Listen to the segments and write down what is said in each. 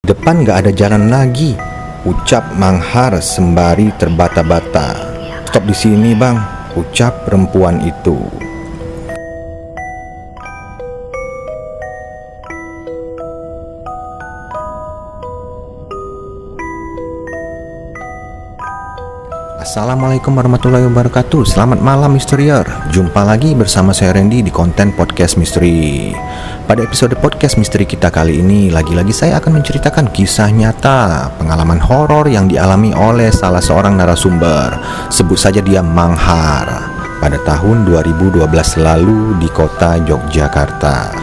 Depan gak ada jalan lagi, ucap Manghar sembari terbata-bata. Stop di sini bang, ucap perempuan itu. Assalamualaikum warahmatullahi wabarakatuh. Selamat malam Misterier. Jumpa lagi bersama saya Randy di konten podcast misteri. Pada episode podcast misteri kita kali ini, lagi-lagi saya akan menceritakan kisah nyata pengalaman horor yang dialami oleh salah seorang narasumber. Sebut saja dia Manghar. Pada tahun 2012 lalu di kota Yogyakarta.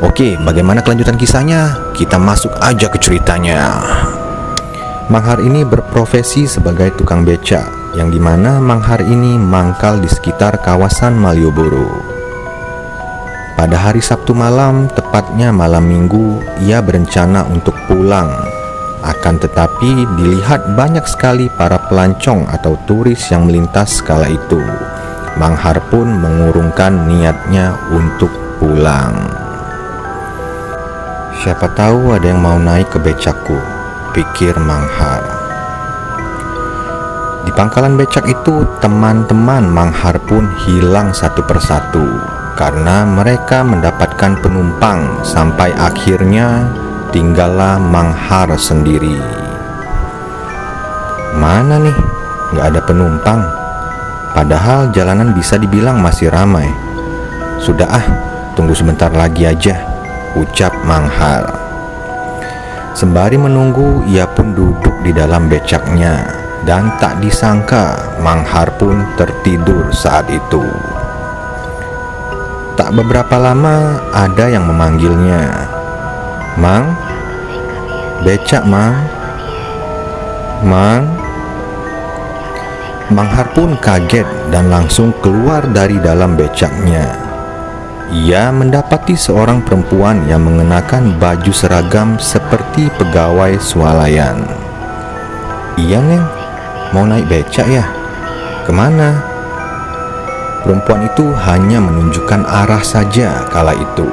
Oke, bagaimana kelanjutan kisahnya? Kita masuk aja ke ceritanya. Manghar ini berprofesi sebagai tukang becak, yang dimana Manghar ini mangkal di sekitar kawasan Malioboro. Pada hari Sabtu malam, tepatnya malam Minggu, ia berencana untuk pulang. Akan tetapi dilihat banyak sekali para pelancong atau turis yang melintas kala itu. Manghar pun mengurungkan niatnya untuk pulang. Siapa tahu ada yang mau naik ke becakku, pikir Manghar. Di pangkalan becak itu, teman-teman Manghar pun hilang satu persatu karena mereka mendapatkan penumpang, sampai akhirnya tinggallah Manghar sendiri. Mana nih, gak ada penumpang. Padahal jalanan bisa dibilang masih ramai. Sudah tunggu sebentar lagi aja, ucap Manghar. Sembari menunggu, ia pun duduk di dalam becaknya. Dan tak disangka, Manghar pun tertidur saat itu. Tak beberapa lama, ada yang memanggilnya. Mang? Becak, Mang? Mang? Manghar pun kaget dan langsung keluar dari dalam becaknya. Ia mendapati seorang perempuan yang mengenakan baju seragam seperti pegawai swalayan. Iya, Neng, mau naik becak ya? Kemana? Perempuan itu hanya menunjukkan arah saja kala itu.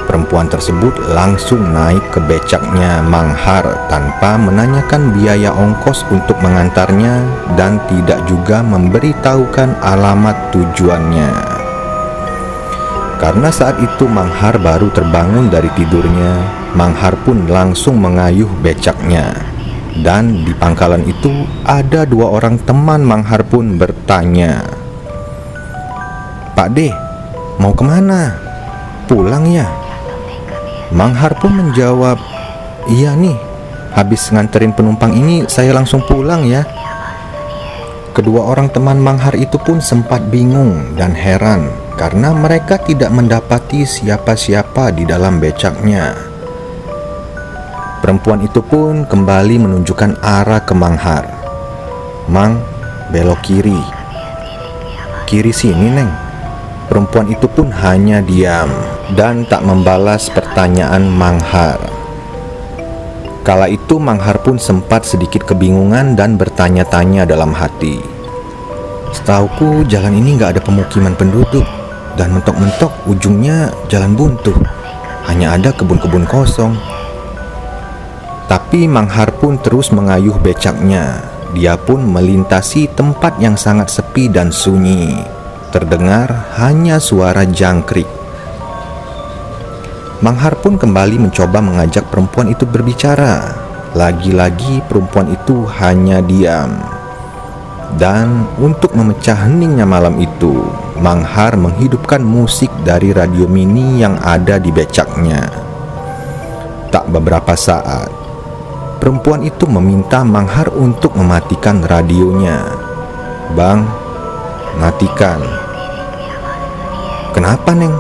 Perempuan tersebut langsung naik ke becaknya Manghar tanpa menanyakan biaya ongkos untuk mengantarnya dan tidak juga memberitahukan alamat tujuannya. Karena saat itu Manghar baru terbangun dari tidurnya, Manghar pun langsung mengayuh becaknya. Dan di pangkalan itu ada dua orang teman Manghar pun bertanya, "Pak De, mau kemana? Pulang ya?" Manghar pun menjawab, "Iya nih, habis nganterin penumpang ini saya langsung pulang ya." Kedua orang teman Manghar itu pun sempat bingung dan heran karena mereka tidak mendapati siapa-siapa di dalam becaknya. Perempuan itu pun kembali menunjukkan arah ke Manghar. "Mang, belok kiri." "Kiri sini, Neng." Perempuan itu pun hanya diam dan tak membalas pertanyaan Manghar. Kala itu Manghar pun sempat sedikit kebingungan dan bertanya-tanya dalam hati. "Setauku jalan ini gak ada pemukiman penduduk, dan mentok-mentok ujungnya jalan buntu. Hanya ada kebun-kebun kosong." Tapi Manghar pun terus mengayuh becaknya. Dia pun melintasi tempat yang sangat sepi dan sunyi. Terdengar hanya suara jangkrik. Manghar pun kembali mencoba mengajak perempuan itu berbicara. Lagi-lagi perempuan itu hanya diam. Dan untuk memecah heningnya malam itu, Manghar menghidupkan musik dari radio mini yang ada di becaknya. Tak beberapa saat, perempuan itu meminta Manghar untuk mematikan radionya. "Bang, matikan." "Kenapa, Neng?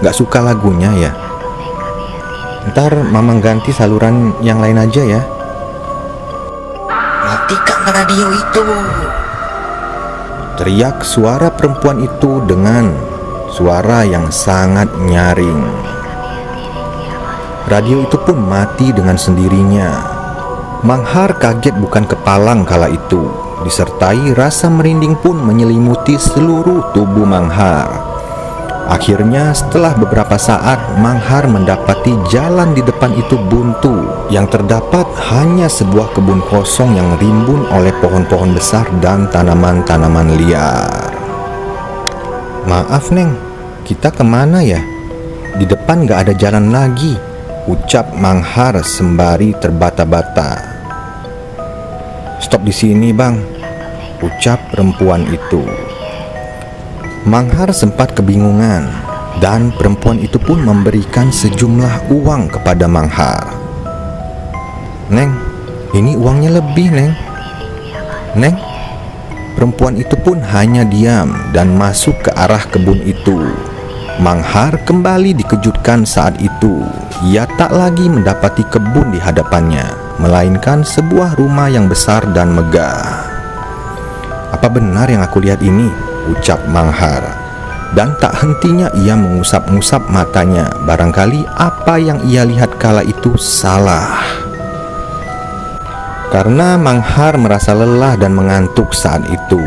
Gak suka lagunya ya? Ntar Mamang ganti saluran yang lain aja ya." "Matikan radio itu!" teriak suara perempuan itu dengan suara yang sangat nyaring. Radio itu pun mati dengan sendirinya. Manghar kaget bukan kepalang kala itu. Disertai rasa merinding pun menyelimuti seluruh tubuh Manghar. Akhirnya setelah beberapa saat, Manghar mendapati jalan di depan itu buntu. Yang terdapat hanya sebuah kebun kosong yang rimbun oleh pohon-pohon besar dan tanaman-tanaman liar. "Maaf Neng, kita kemana ya? Di depan gak ada jalan lagi," ucap Manghar sembari terbata-bata. "Stop di sini Bang," ucap perempuan itu. Manghar sempat kebingungan dan perempuan itu pun memberikan sejumlah uang kepada Manghar. "Neng, ini uangnya lebih Neng." "Neng." Perempuan itu pun hanya diam dan masuk ke arah kebun itu. Manghar kembali dikejutkan saat itu. Ia tak lagi mendapati kebun di hadapannya, melainkan sebuah rumah yang besar dan megah. "Apa benar yang aku lihat ini?" ucap Manghar. Dan tak hentinya ia mengusap-ngusap matanya. Barangkali apa yang ia lihat kala itu salah. Karena Manghar merasa lelah dan mengantuk saat itu,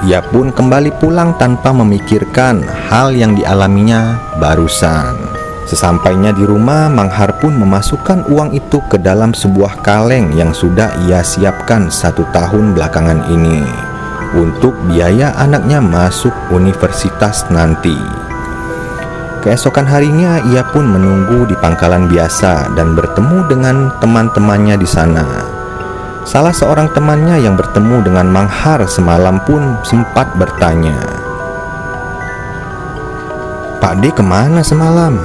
ia pun kembali pulang tanpa memikirkan hal yang dialaminya barusan. Sesampainya di rumah, Manghar pun memasukkan uang itu ke dalam sebuah kaleng yang sudah ia siapkan 1 tahun belakangan ini untuk biaya anaknya masuk universitas nanti. Keesokan harinya ia pun menunggu di pangkalan biasa dan bertemu dengan teman-temannya di sana. Salah seorang temannya yang bertemu dengan Manghar semalam pun sempat bertanya, "Pak D kemana semalam?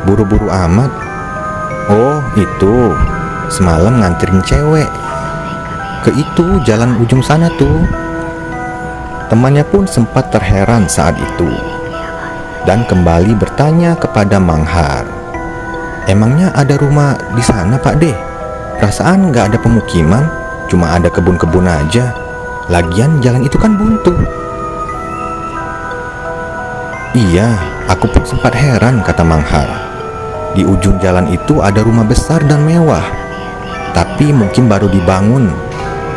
Buru-buru amat." "Oh itu, semalam nganterin cewek ke itu jalan ujung sana tuh." Temannya pun sempat terheran saat itu dan kembali bertanya kepada Manghar, "Emangnya ada rumah di sana Pak D? Perasaan gak ada pemukiman, cuma ada kebun-kebun aja. Lagian jalan itu kan buntu." "Iya, aku pun sempat heran," kata Manghar. "Di ujung jalan itu ada rumah besar dan mewah, tapi mungkin baru dibangun.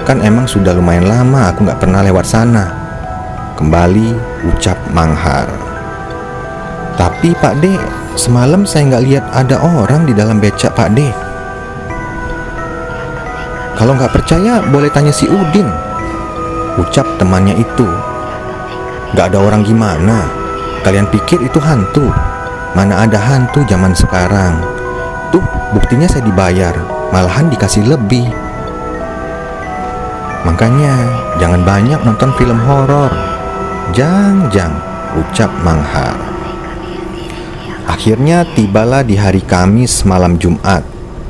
Kan emang sudah lumayan lama aku gak pernah lewat sana," kembali ucap Manghar. "Tapi Pak D, semalam saya nggak lihat ada orang di dalam becak Pak D." "Kalau nggak percaya boleh tanya si Udin," ucap temannya itu. "Nggak ada orang gimana? Kalian pikir itu hantu? Mana ada hantu zaman sekarang. Tuh buktinya saya dibayar, malahan dikasih lebih. Makanya jangan banyak nonton film horor. Jang, ucap Manghar. Akhirnya tibalah di hari Kamis malam Jumat.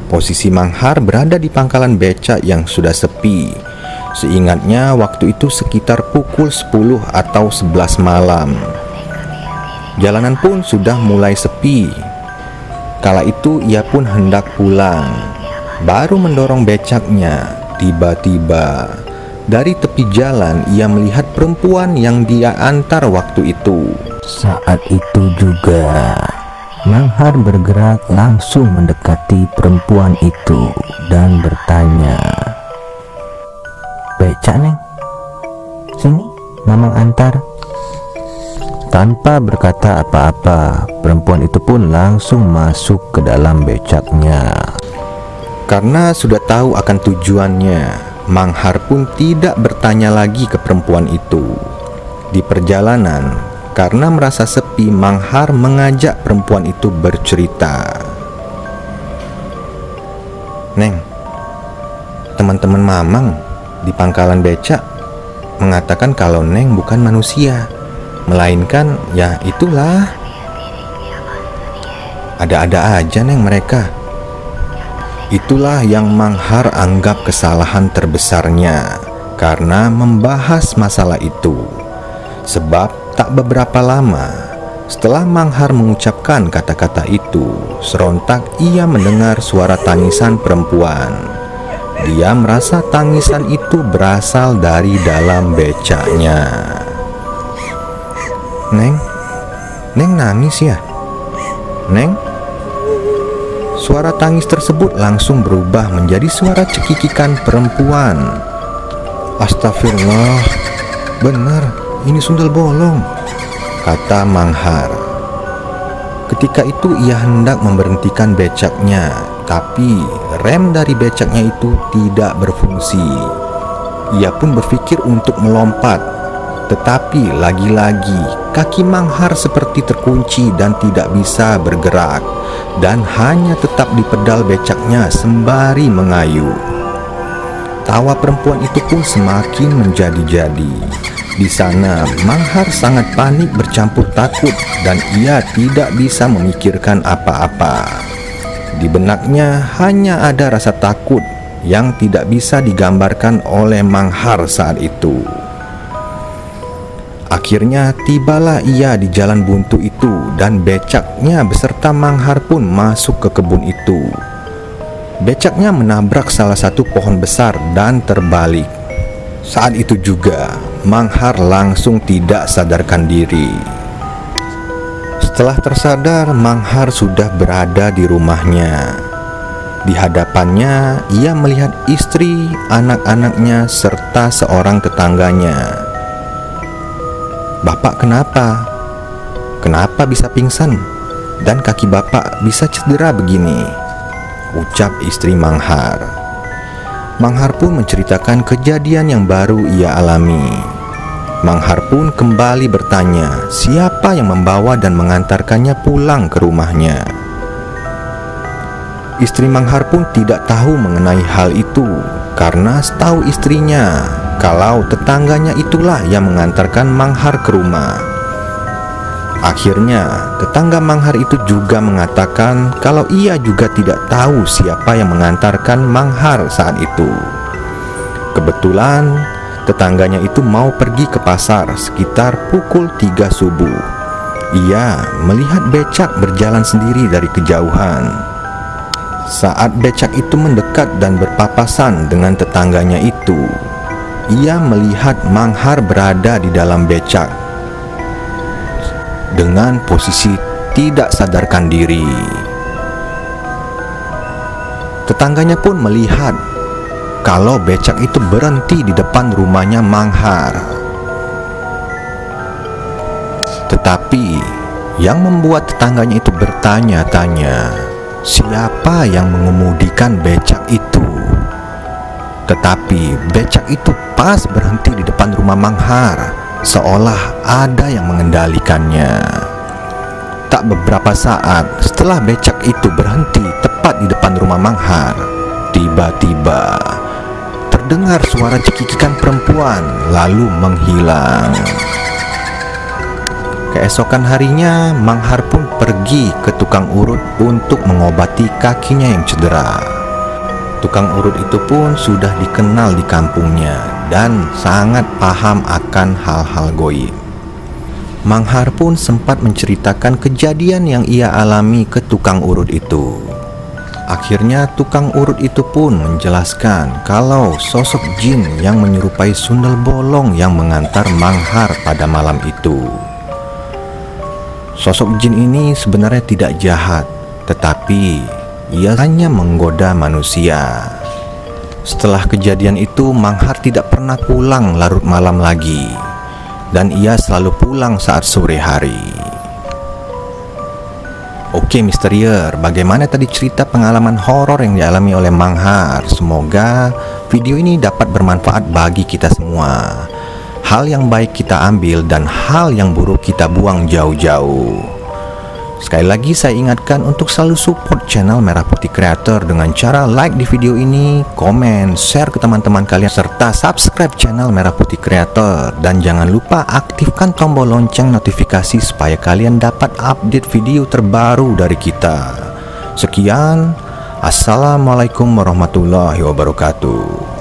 Posisi Manghar berada di pangkalan becak yang sudah sepi. Seingatnya waktu itu sekitar pukul 10 atau 11 malam. Jalanan pun sudah mulai sepi. Kala itu ia pun hendak pulang. Baru mendorong becaknya, tiba-tiba dari tepi jalan ia melihat perempuan yang dia antar waktu itu. Saat itu juga Manghar bergerak langsung mendekati perempuan itu dan bertanya, "Becak Neng? Sini, Mamang antar." Tanpa berkata apa-apa, perempuan itu pun langsung masuk ke dalam becaknya. Karena sudah tahu akan tujuannya, Manghar pun tidak bertanya lagi ke perempuan itu. Di perjalanan, karena merasa sepi, Manghar mengajak perempuan itu bercerita. "Neng, teman-teman Mamang di pangkalan becak mengatakan kalau Neng bukan manusia, melainkan ya itulah. Ada-ada aja Neng mereka." Itulah yang Manghar anggap kesalahan terbesarnya karena membahas masalah itu. Sebab tak beberapa lama setelah Manghar mengucapkan kata-kata itu, serontak ia mendengar suara tangisan perempuan. Dia merasa tangisan itu berasal dari dalam becaknya. Neng nangis ya? Neng?" Suara tangis tersebut langsung berubah menjadi suara cekikikan perempuan. "Astagfirullah, benar, ini sundel bolong," kata Manghar. Ketika itu ia hendak memberhentikan becaknya, tapi rem dari becaknya itu tidak berfungsi. Ia pun berpikir untuk melompat, tetapi lagi-lagi kaki Manghar seperti terkunci dan tidak bisa bergerak, dan hanya tetap di pedal becaknya sembari mengayuh. Tawa perempuan itu pun semakin menjadi-jadi. Di sana Manghar sangat panik bercampur takut dan ia tidak bisa memikirkan apa-apa. Di benaknya hanya ada rasa takut yang tidak bisa digambarkan oleh Manghar saat itu. Akhirnya tibalah ia di jalan buntu itu dan becaknya beserta Manghar pun masuk ke kebun itu. Becaknya menabrak salah satu pohon besar dan terbalik. Saat itu juga Manghar langsung tidak sadarkan diri. Setelah tersadar, Manghar sudah berada di rumahnya. Di hadapannya ia melihat istri, anak-anaknya serta seorang tetangganya. "Bapak kenapa? Kenapa bisa pingsan? Dan kaki bapak bisa cedera begini?" ucap istri Manghar. Manghar pun menceritakan kejadian yang baru ia alami. Manghar pun kembali bertanya siapa yang membawa dan mengantarkannya pulang ke rumahnya. Istri Manghar pun tidak tahu mengenai hal itu, karena setahu istrinya kalau tetangganya itulah yang mengantarkan Manghar ke rumah. Akhirnya tetangga Manghar itu juga mengatakan kalau ia juga tidak tahu siapa yang mengantarkan Manghar saat itu. Kebetulan tetangganya itu mau pergi ke pasar sekitar pukul 3 subuh. Ia melihat becak berjalan sendiri dari kejauhan. Saat becak itu mendekat dan berpapasan dengan tetangganya itu, ia melihat Manghar berada di dalam becak dengan posisi tidak sadarkan diri. Tetangganya pun melihat kalau becak itu berhenti di depan rumahnya Manghar. Tetapi yang membuat tetangganya itu bertanya-tanya, siapa yang mengemudikan becak itu? Tetapi becak itu pas berhenti di depan rumah Manghar, seolah ada yang mengendalikannya. Tak beberapa saat setelah becak itu berhenti tepat di depan rumah Manghar, tiba-tiba terdengar suara cekikikan perempuan lalu menghilang. Keesokan harinya Manghar pun pergi ke tukang urut untuk mengobati kakinya yang cedera. Tukang urut itu pun sudah dikenal di kampungnya dan sangat paham akan hal-hal goib. Manghar pun sempat menceritakan kejadian yang ia alami ke tukang urut itu. Akhirnya tukang urut itu pun menjelaskan kalau sosok jin yang menyerupai sundel bolong yang mengantar Manghar pada malam itu. Sosok jin ini sebenarnya tidak jahat, tetapi ia hanya menggoda manusia. Setelah kejadian itu, Manghar tidak pernah pulang larut malam lagi, dan ia selalu pulang saat sore hari. Oke Misterier, bagaimana tadi cerita pengalaman horor yang dialami oleh Manghar? Semoga video ini dapat bermanfaat bagi kita semua. Hal yang baik kita ambil dan hal yang buruk kita buang jauh-jauh. Sekali lagi saya ingatkan untuk selalu support channel Merah Putih Creator dengan cara like di video ini, komen, share ke teman-teman kalian, serta subscribe channel Merah Putih Creator. Dan jangan lupa aktifkan tombol lonceng notifikasi supaya kalian dapat update video terbaru dari kita. Sekian, Assalamualaikum warahmatullahi wabarakatuh.